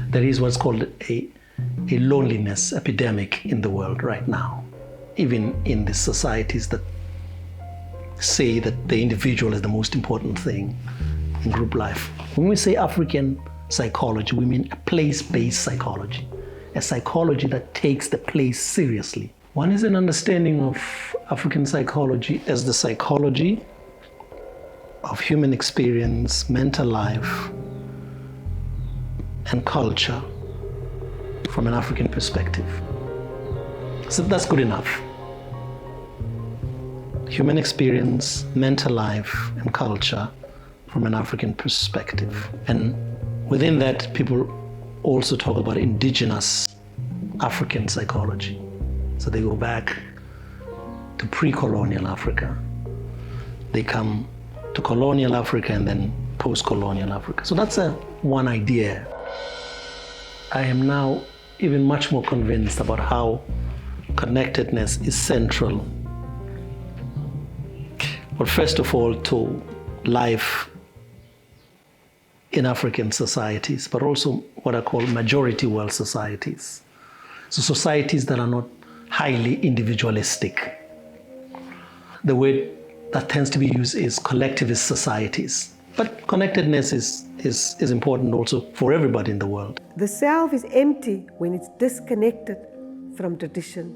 there is what's called a loneliness epidemic in the world right now, even in the societies that say that the individual is the most important thing in group life. When we say African psychology, we mean a place-based psychology, a psychology that takes the place seriously. One is an understanding of African psychology as the psychology of human experience, mental life, and culture from an African perspective. So that's good enough. Human experience, mental life, and culture from an African perspective. And within that, people also talk about indigenous African psychology. So they go back to pre-colonial Africa. They come to colonial Africa and then post-colonial Africa. So that's one idea. I am now even much more convinced about how connectedness is central. Well, first of all, to life in African societies, but also what I call majority world societies. So societies that are not highly individualistic. The word that tends to be used is collectivist societies. But connectedness is important also for everybody in the world. The self is empty when it's disconnected from tradition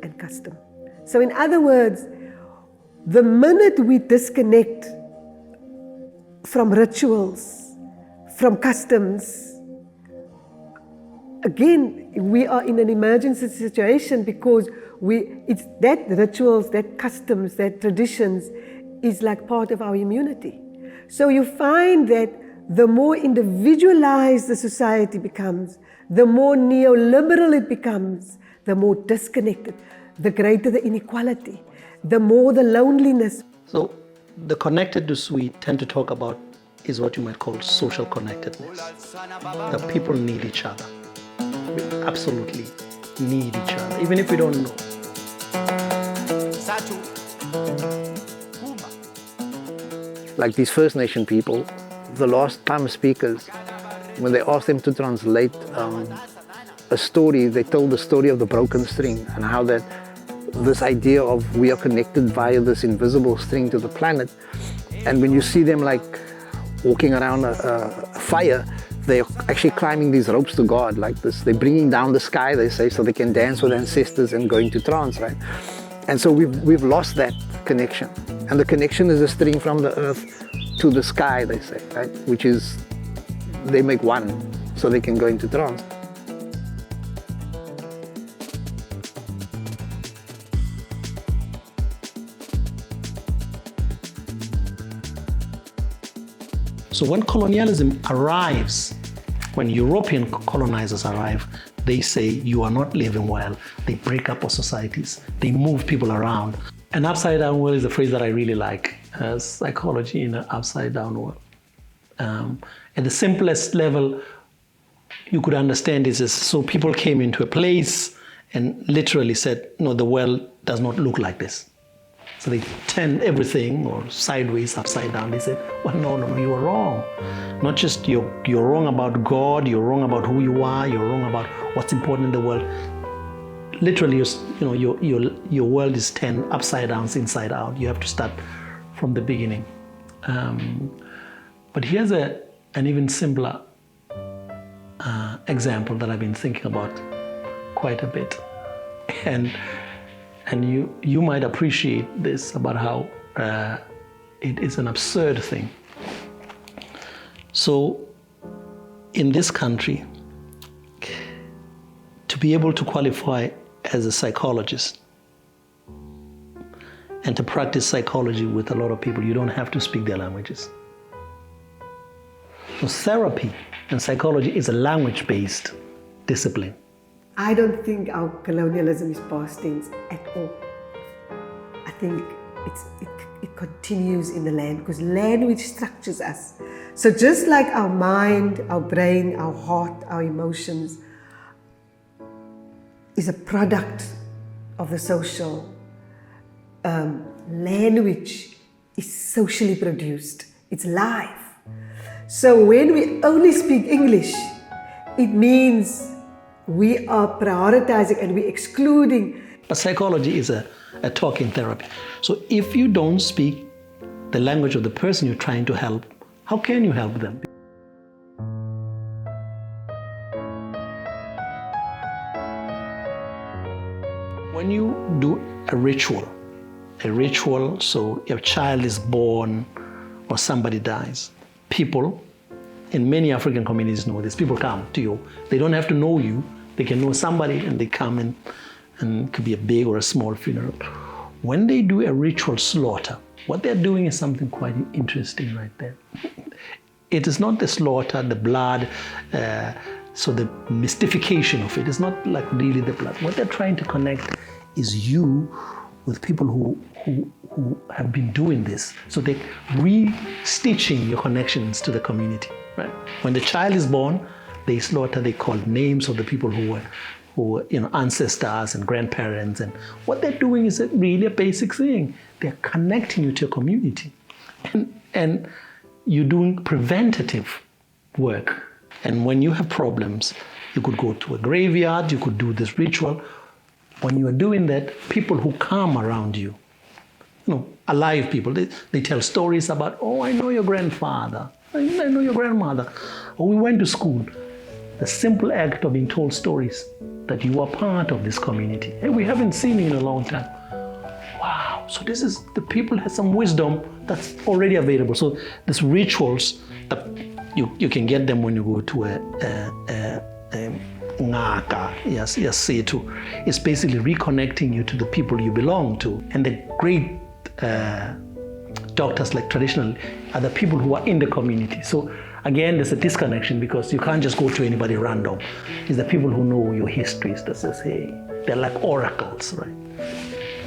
and custom. So in other words, the minute we disconnect from rituals, from customs, again, we are in an emergency situation because it's that rituals, that customs, that traditions is like part of our immunity. So you find that the more individualized the society becomes, the more neoliberal it becomes, the more disconnected, the greater the inequality, the more the loneliness. So the connectedness we tend to talk about is what you might call social connectedness. That people need each other. We absolutely need each other, even if we don't know. Like these First Nation people, the last time speakers, when they asked them to translate a story, they told the story of the broken string and how that this idea of we are connected via this invisible string to the planet. And when you see them like walking around a fire, they're actually climbing these ropes to God like this. They're bringing down the sky, they say, so they can dance with ancestors and go into trance, right? And so we've lost that connection. And the connection is a string from the earth to the sky, they say, right? Which is, they make one, so they can go into trance. So when colonialism arrives, when European colonizers arrive, they say you are not living well. They break up our societies. They move people around. An upside down world is a phrase that I really like, psychology in an upside down world. At the simplest level, you could understand this as, so people came into a place and literally said, no, the world does not look like this. So they turned everything or sideways, upside down. They said, well, no, you are wrong. Not just you're wrong about God, you're wrong about who you are, you're wrong about what's important in the world. Literally, your world is turned upside down, inside out. You have to start from the beginning. But here's an even simpler example that I've been thinking about quite a bit. And you might appreciate this about how it is an absurd thing. So in this country, to be able to qualify as a psychologist and to practice psychology with a lot of people, you don't have to speak their languages. So therapy and psychology is a language-based discipline. I don't think our colonialism is past tense at all. I think it continues in the land because language structures us. So just like our mind, our brain, our heart, our emotions is a product of the social, language is socially produced. It's live. So when we only speak English, it means we are prioritizing and we're excluding. But psychology is a talking therapy. So if you don't speak the language of the person you're trying to help, how can you help them? When you do a ritual, so your child is born or somebody dies, people in many African communities know this. People come to you. They don't have to know you. They can know somebody and they come in, and it could be a big or a small funeral. When they do a ritual slaughter, what they're doing is something quite interesting right there. It is not the slaughter, the blood, so the mystification of it is not like really the blood. What they're trying to connect is you with people who have been doing this. So they're re-stitching your connections to the community, right? When the child is born, they slaughter, they call names of the people who were ancestors and grandparents. And what they're doing is really a basic thing. They're connecting you to your community. And you're doing preventative work. And when you have problems, you could go to a graveyard, you could do this ritual. When you are doing that, people who come around you, alive people, they tell stories about, oh, I know your grandfather, I know your grandmother, or we went to school. The simple act of being told stories that you are part of this community. Hey, we haven't seen you in a long time. Wow, so this is, the people have some wisdom that's already available. So these rituals, you can get them when you go to a ngaka, yes, it's basically reconnecting you to the people you belong to. And the great doctors, like traditional, are the people who are in the community. So again, there's a disconnection because you can't just go to anybody random. It's the people who know your histories that says, hey, they're like oracles, right?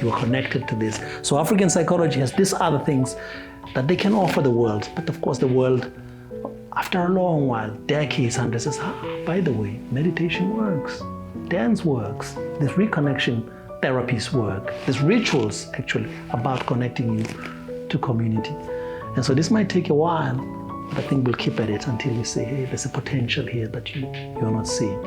You are connected to this. So African psychology has these other things that they can offer the world. But of course, the world, after a long while, decades, hundreds, says, by the way, meditation works, dance works, this reconnection therapies work, these rituals actually about connecting you to community. And so this might take a while, but I think we'll keep at it until we say, hey, there's a potential here that you're not seeing.